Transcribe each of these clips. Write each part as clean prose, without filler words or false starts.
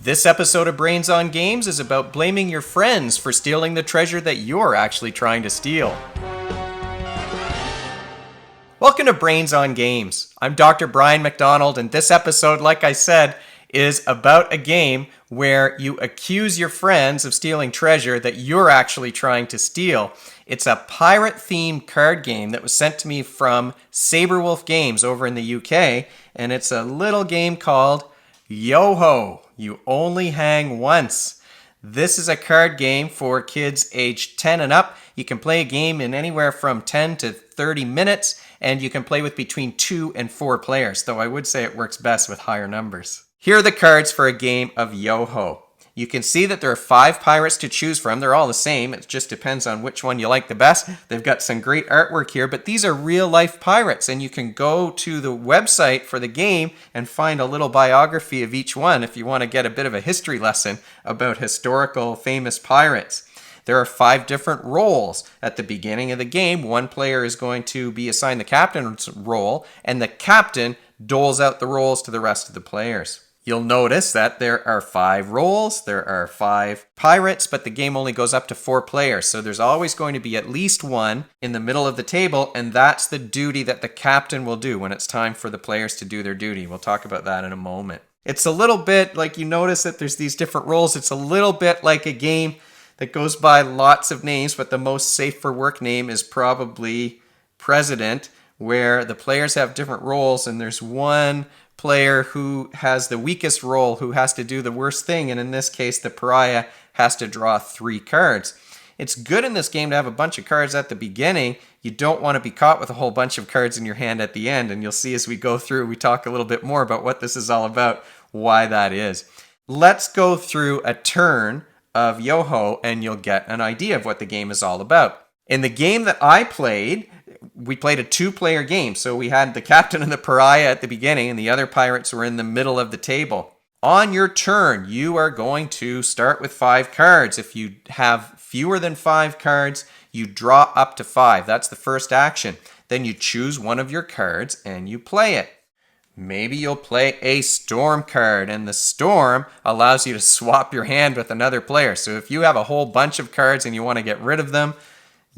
This episode of Brains on Games is about blaming your friends for stealing the treasure that you're actually trying to steal. Welcome to Brains on Games. I'm Dr. Brian McDonald, and this episode, like I said, is about a game where you accuse your friends of stealing treasure that you're actually trying to steal. It's a pirate-themed card game that was sent to me from Saberwolf Games over in the UK, and it's a little game called Yoho. You only hang once. This is a card game for kids aged 10 and up. You can play a game in anywhere from 10 to 30 minutes, and you can play with between 2 and 4 players, though I would say it works best with higher numbers. Here are the cards for a game of Yoho. You can see that there are 5 pirates to choose from. They're all the same. It just depends on which one you like the best. They've got some great artwork here, but these are real-life pirates, and you can go to the website for the game and find a little biography of each one if you want to get a bit of a history lesson about historical famous pirates. There are 5 different roles. At the beginning of the game, one player is going to be assigned the captain's role, and the captain doles out the roles to the rest of the players. You'll notice that there are 5 roles, there are 5 pirates, but the game only goes up to 4 players. So there's always going to be at least one in the middle of the table, and that's the duty that the captain will do when it's time for the players to do their duty. We'll talk about that in a moment. It's a little bit like, you notice that there's these different roles. It's a little bit like a game that goes by lots of names, but the most safe for work name is probably President, where the players have different roles, and there's one player who has the weakest role, who has to do the worst thing, and in this case, the pariah has to draw 3 cards. It's good in this game to have a bunch of cards at the beginning. You don't want to be caught with a whole bunch of cards in your hand at the end, and you'll see as we go through, we talk a little bit more about what this is all about, why that is. Let's go through a turn of Yoho, and you'll get an idea of what the game is all about. In the game that I played, we played a 2-player game, so we had the captain and the pariah at the beginning, and the other pirates were in the middle of the table. On your turn, you are going to start with 5 cards. If you have fewer than 5 cards, you draw up to 5. That's the first action. Then you choose one of your cards and you play it. Maybe you'll play a storm card, and the storm allows you to swap your hand with another player. So if you have a whole bunch of cards and you want to get rid of them,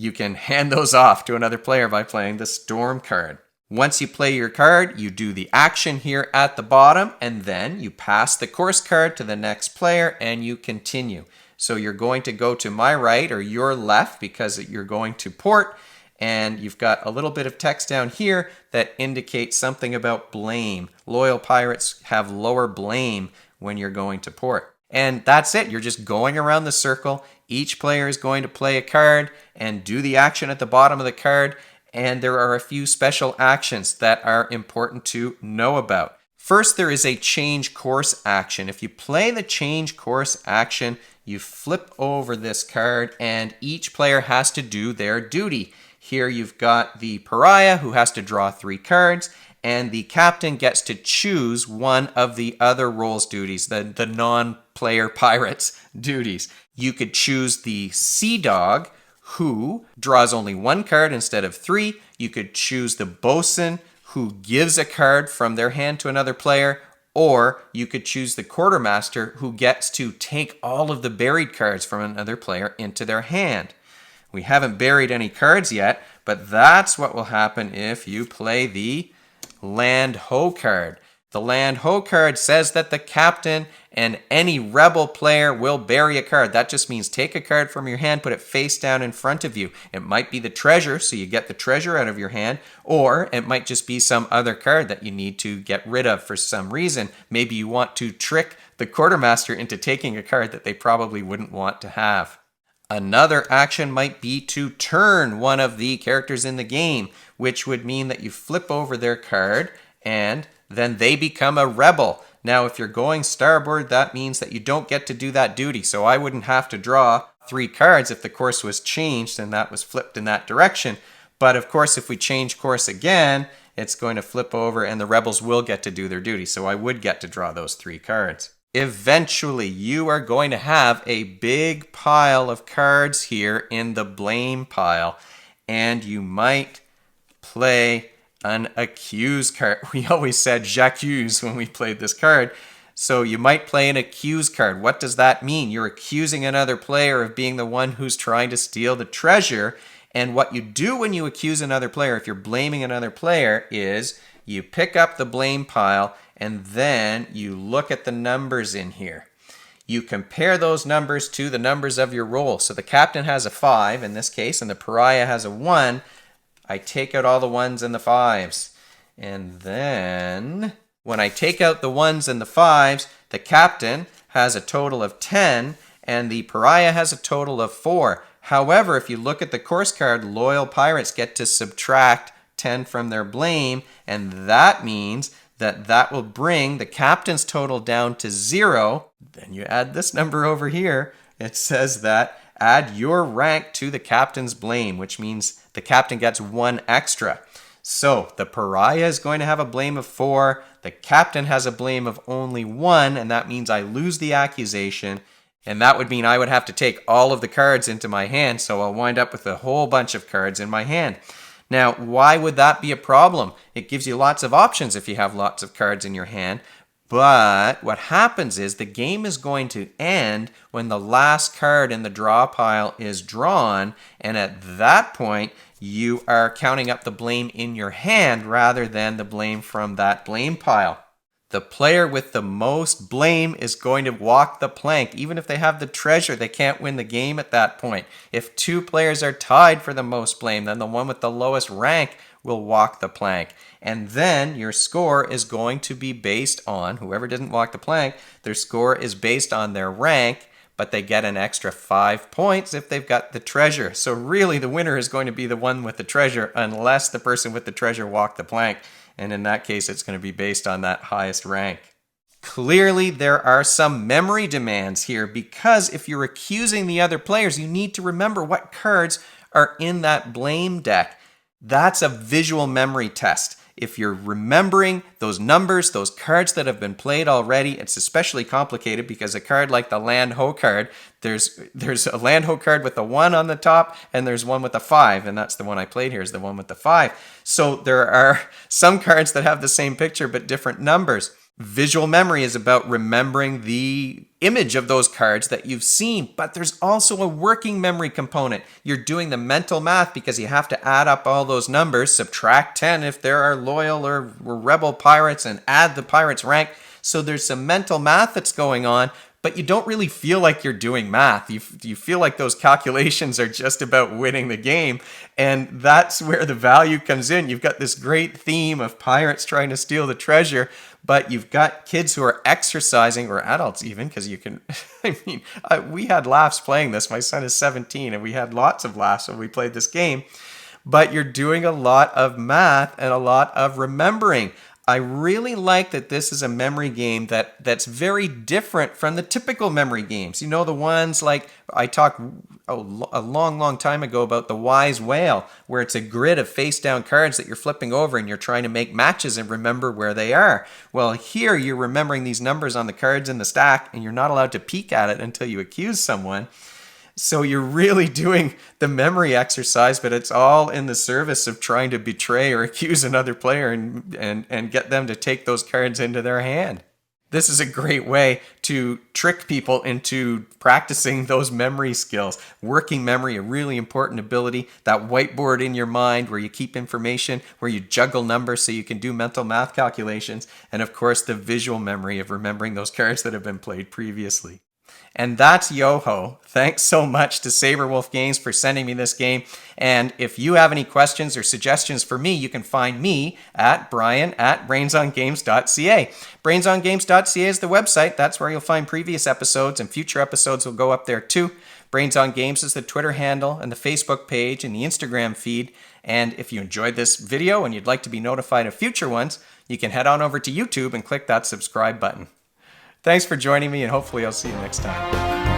you can hand those off to another player by playing the storm card. Once you play your card, you do the action here at the bottom, and then you pass the course card to the next player and you continue. So you're going to go to my right or your left because you're going to port, and you've got a little bit of text down here that indicates something about blame. Loyal pirates have lower blame when you're going to port. And that's it. You're just going around the circle. Each player is going to play a card and do the action at the bottom of the card. And there are a few special actions that are important to know about. First, there is a change course action. If you play the change course action, you flip over this card and each player has to do their duty. Here you've got the pariah who has to draw 3 cards, and the captain gets to choose one of the other roles' duties, the non-player pirates' duties. You could choose the sea dog, who draws only 1 card instead of 3. You could choose the bosun, who gives a card from their hand to another player, or you could choose the quartermaster, who gets to take all of the buried cards from another player into their hand. We haven't buried any cards yet, but that's what will happen if you play the Land Ho card. The Land Ho card says that the captain and any rebel player will bury a card. That just means take a card from your hand, put it face down in front of you. It might be the treasure, so you get the treasure out of your hand, or it might just be some other card that you need to get rid of for some reason. Maybe you want to trick the quartermaster into taking a card that they probably wouldn't want to have. Another action might be to turn one of the characters in the game, which would mean that you flip over their card and then they become a rebel. Now, if you're going starboard, that means that you don't get to do that duty. So I wouldn't have to draw 3 cards if the course was changed and that was flipped in that direction. But of course, if we change course again, it's going to flip over and the rebels will get to do their duty. So I would get to draw those 3 cards. Eventually, you are going to have a big pile of cards here in the blame pile, and you might play an accuse card. We always said j'accuse when we played this card. So you might play an accuse card. What does that mean? You're accusing another player of being the one who's trying to steal the treasure. And what you do when you accuse another player, if you're blaming another player, is you pick up the blame pile and then you look at the numbers in here. You compare those numbers to the numbers of your roll. So the captain has a 5 in this case, and the pariah has a 1. I take out all the 1s and the 5s. And then when I take out the 1s and the 5s, the captain has a total of 10, and the pariah has a total of 4. However, if you look at the course card, loyal pirates get to subtract 10 from their blame, and that means that will bring the captain's total down to 0. Then you add this number over here. It says that add your rank to the captain's blame, which means the captain gets 1 extra. So the pariah is going to have a blame of 4. The captain has a blame of only 1, and that means I lose the accusation. And that would mean I would have to take all of the cards into my hand, so I'll wind up with a whole bunch of cards in my hand. Now, why would that be a problem? It gives you lots of options if you have lots of cards in your hand. But what happens is the game is going to end when the last card in the draw pile is drawn. And at that point, you are counting up the blame in your hand rather than the blame from that blame pile. The player with the most blame is going to walk the plank. Even if they have the treasure, they can't win the game at that point. If 2 players are tied for the most blame, then the one with the lowest rank will walk the plank. And then your score is going to be based on, whoever didn't walk the plank, their score is based on their rank, but they get an extra 5 points if they've got the treasure. So really the winner is going to be the one with the treasure unless the person with the treasure walked the plank. And in that case, it's going to be based on that highest rank. Clearly, there are some memory demands here because if you're accusing the other players, you need to remember what cards are in that blame deck. That's a visual memory test. If you're remembering those numbers, those cards that have been played already, it's especially complicated because a card like the Land Ho card, there's a Land Ho card with a 1 on the top and there's one with a 5, and that's the one I played here is the one with the 5. So there are some cards that have the same picture but different numbers. Visual memory is about remembering the image of those cards that you've seen, but there's also a working memory component. You're doing the mental math because you have to add up all those numbers, subtract 10 if there are loyal or rebel pirates, and add the pirate's rank. So there's some mental math that's going on, but you don't really feel like you're doing math. You feel like those calculations are just about winning the game, and that's where the value comes in. You've got this great theme of pirates trying to steal the treasure, but you've got kids who are exercising, or adults even, because you can, we had laughs playing this. My son is 17, and we had lots of laughs when we played this game, but you're doing a lot of math and a lot of remembering. I really like that this is a memory game that's very different from the typical memory games. You know, the ones like I talked a long time ago about the Wise Whale, where it's a grid of face-down cards that you're flipping over and you're trying to make matches and remember where they are. Well, here you're remembering these numbers on the cards in the stack and you're not allowed to peek at it until you accuse someone. So you're really doing the memory exercise, but it's all in the service of trying to betray or accuse another player and get them to take those cards into their hand. This is a great way to trick people into practicing those memory skills. Working memory, a really important ability. That whiteboard in your mind where you keep information, where you juggle numbers so you can do mental math calculations. And of course, the visual memory of remembering those cards that have been played previously. And that's Yoho. Thanks so much to Saberwolf Games for sending me this game. And if you have any questions or suggestions for me, you can find me at brian@brainsongames.ca. Brainsongames.ca is the website. That's where you'll find previous episodes, and future episodes will go up there too. Brains on Games is the Twitter handle and the Facebook page and the Instagram feed. And if you enjoyed this video and you'd like to be notified of future ones, you can head on over to YouTube and click that subscribe button. Thanks for joining me, and hopefully I'll see you next time.